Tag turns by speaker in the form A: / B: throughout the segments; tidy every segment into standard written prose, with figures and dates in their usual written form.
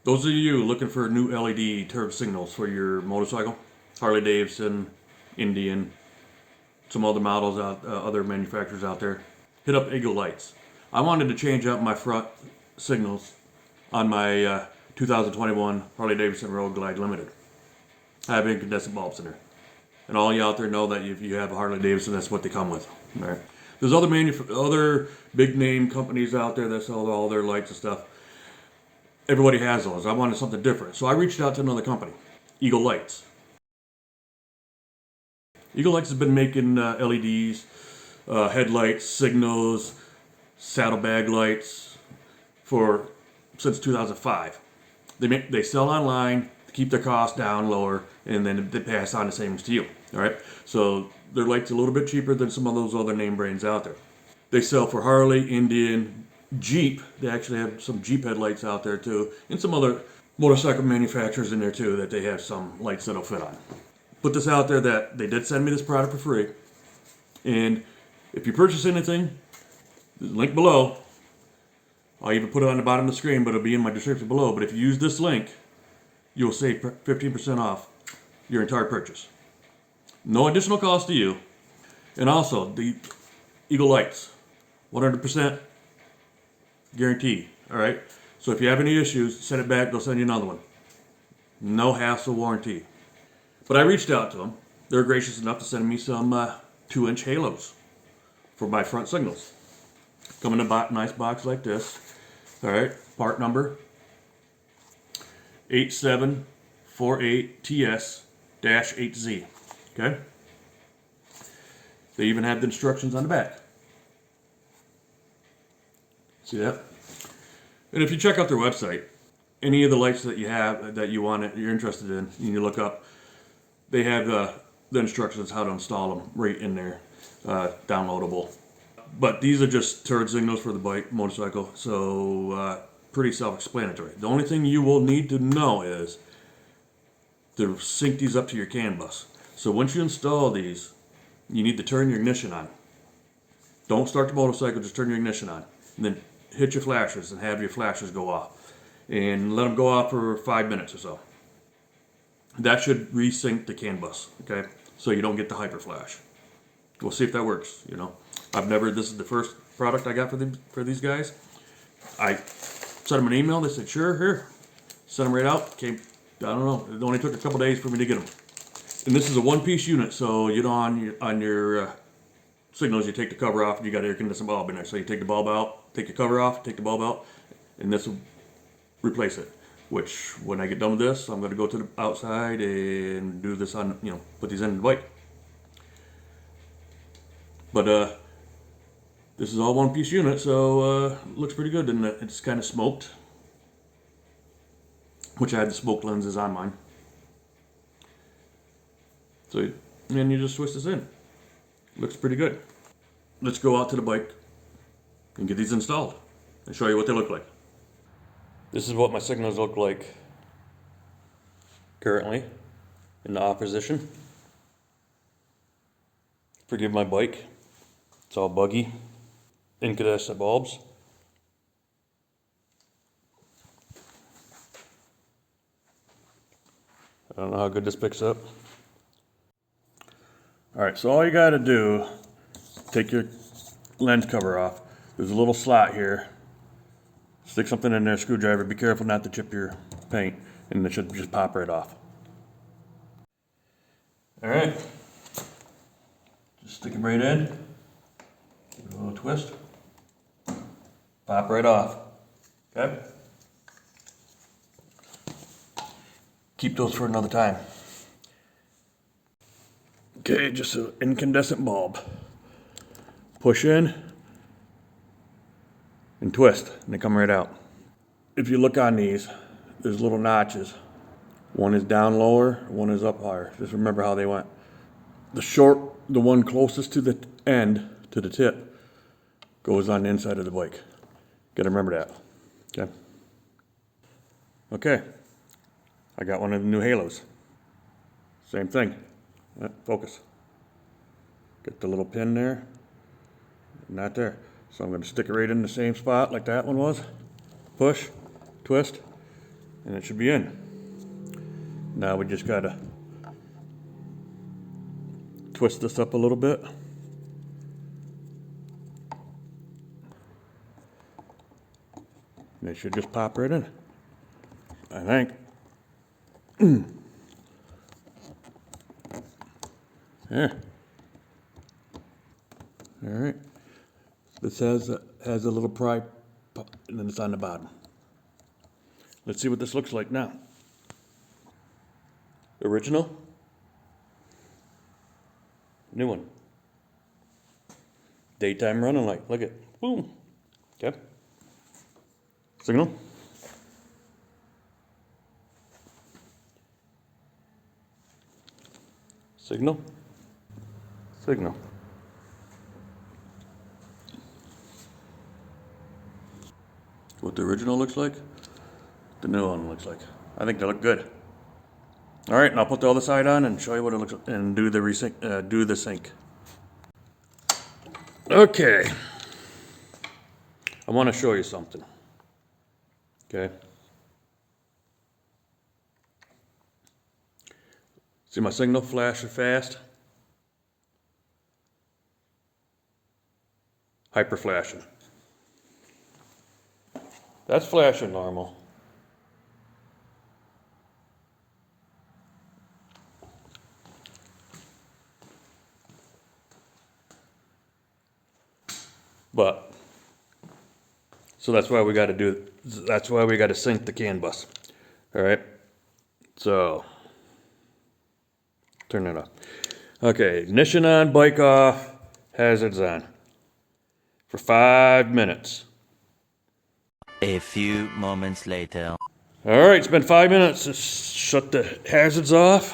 A: Those of you looking for new LED turn signals for your motorcycle, Harley Davidson, Indian, some other models out, other manufacturers out there, hit up Eagle Lights. I wanted to change out my front signals on my 2021 Harley Davidson Road Glide Limited. I have incandescent bulbs in there. And all you out there know that if you have a Harley Davidson, that's what they come with. All right. There's other big name companies out there that sell all their lights and stuff. Everybody has those. I wanted something different. So I reached out to another company, Eagle Lights. Eagle Lights has been making LEDs, headlights, signals, saddlebag lights since 2005. They sell online to keep their costs down lower, and then they pass on the savings to you. All right, so their lights are a little bit cheaper than some of those other name brands out there. They sell for Harley, Indian, Jeep. They actually have some Jeep headlights out there too, and some other motorcycle manufacturers in there too that they have some lights that'll fit on. Put this out there that they did send me this product for free, and if you purchase anything, there's a link below. I'll even put it on the bottom of the screen, but it'll be in my description below. But if you use this link, you'll save 15% off your entire purchase. No additional cost to you. And also, the Eagle Lights, 100% guaranteed. All right. So if you have any issues, send it back. They'll send you another one. No hassle warranty. But I reached out to them. They're gracious enough to send me some 2-inch halos for my front signals. Come in a nice box like this. All right. Part number 8748TS-8Z. Okay. They even have the instructions on the back. See that? And if you check out their website, any of the lights that you have that you want, you're interested in, and you look up, they have the instructions how to install them right in there, downloadable. But these are just turn signals for the bike, motorcycle, so pretty self-explanatory. The only thing you will need to know is to sync these up to your CAN bus. So once you install these, you need to turn your ignition on. Don't start the motorcycle, just turn your ignition on. And then hit your flashers and have your flashers go off. And let them go off for 5 minutes or so. That should resync the CAN bus, okay? So you don't get the hyper flash. We'll see if that works, you know. This is the first product I got for these guys. I sent them an email, they said, sure, here. Sent them right out, I don't know, it only took a couple days for me to get them. And this is a one-piece unit, so you know on your signals, you take the cover off and you got air conditioning bulb in there. So you take the bulb out, take the cover off, take the bulb out, and this will replace it. Which, when I get done with this, I'm going to go to the outside and do this on, put these in the bike. But this is all one-piece unit, so looks pretty good, and it's kind of smoked, which I had the smoke lenses on mine. So, and you just twist this in. Looks pretty good. Let's go out to the bike and get these installed and show you what they look like. This is what my signals look like currently in the off position. Forgive my bike. It's all buggy. Incandescent bulbs. I don't know how good this picks up. Alright, so all you got to do, take your lens cover off. There's a little slot here. Stick something in there, screwdriver. Be careful not to chip your paint, and it should just pop right off. Alright. Just stick it right in. Give it a little twist. Pop right off. Okay? Keep those for another time. Okay, just an incandescent bulb. Push in and twist, and they come right out. If you look on these, there's little notches. One is down lower, one is up higher. Just remember how they went. The one closest to the end, to the tip, goes on the inside of the bike. Gotta remember that. Okay. Okay. I got one of the new halos. Same thing. Focus. Get the little pin there. Not there. So I'm going to stick it right in the same spot like that one was. Push, twist, and it should be in. Now we just gotta twist this up a little bit. And it should just pop right in, I think. There. All right. This has a little pry, and then it's on the bottom. Let's see what this looks like now. Original. New one. Daytime running light. Look at, boom. Okay. Signal. Signal. Signal. What the original looks like, the new one looks like. I think they look good. All right, and I'll put the other side on and show you what it looks like and do the sync. Okay. I want to show you something. Okay. See my signal flash fast? Hyper flashing. That's flashing normal. But, so that's why we got to sync the CAN bus. All right. So, turn it off. Okay, ignition on, bike off, hazards on. For 5 minutes.
B: A few moments later.
A: All right, it's been 5 minutes. Let's shut the hazards off.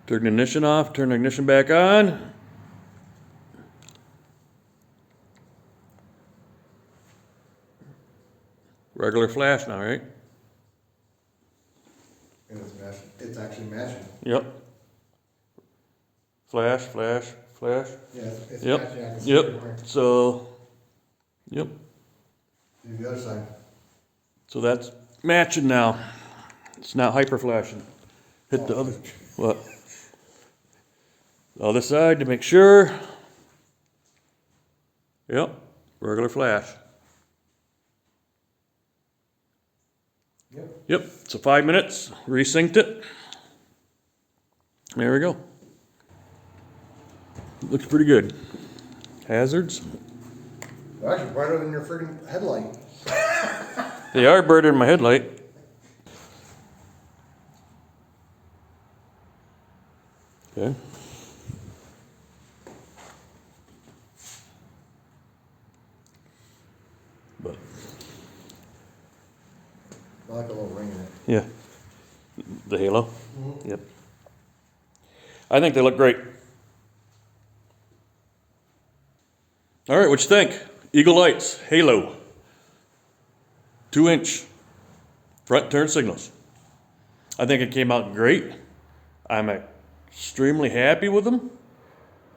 A: Turn the ignition off, turn the ignition back on. Regular flash now, right?
C: And it's actually matching.
A: Yep. Flash, flash, flash.
C: Yeah, it's
A: Yep.
C: matching. I can see
A: Yep.
C: it right.
A: So, yep.
C: Do the other side.
A: So that's matching now. It's now hyper flashing. Hit the other, what? The other side to make sure. Yep, regular flash.
C: Yep.
A: Yep, so 5 minutes, resynced it. There we go. Looks pretty good. Hazards?
C: They're actually brighter than your freaking headlight.
A: They are brighter in my headlight. Okay. But,
C: I like a little ring in it.
A: yeah. The halo? Yep. I think they look great. All right, what you think? Eagle Lights, Halo. 2-inch front turn signals. I think it came out great. I'm extremely happy with them.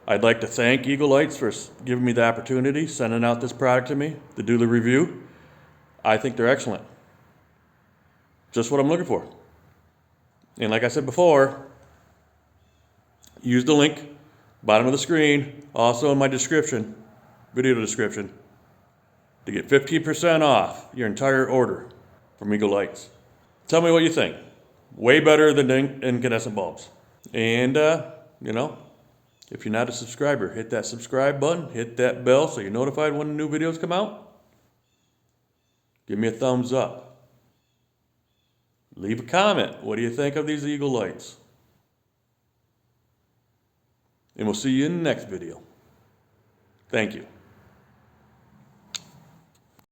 A: I'd like to thank Eagle Lights for giving me the opportunity, sending out this product to me to do the review. I think they're excellent. Just what I'm looking for. And like I said before, use the link, bottom of the screen, also in my description, video description, to get 15% off your entire order from Eagle Lights. Tell me what you think. Way better than incandescent bulbs. And, you know, if you're not a subscriber, hit that subscribe button, hit that bell so you're notified when the new videos come out. Give me a thumbs up. Leave a comment. What do you think of these Eagle Lights? And we'll see you in the next video. Thank you.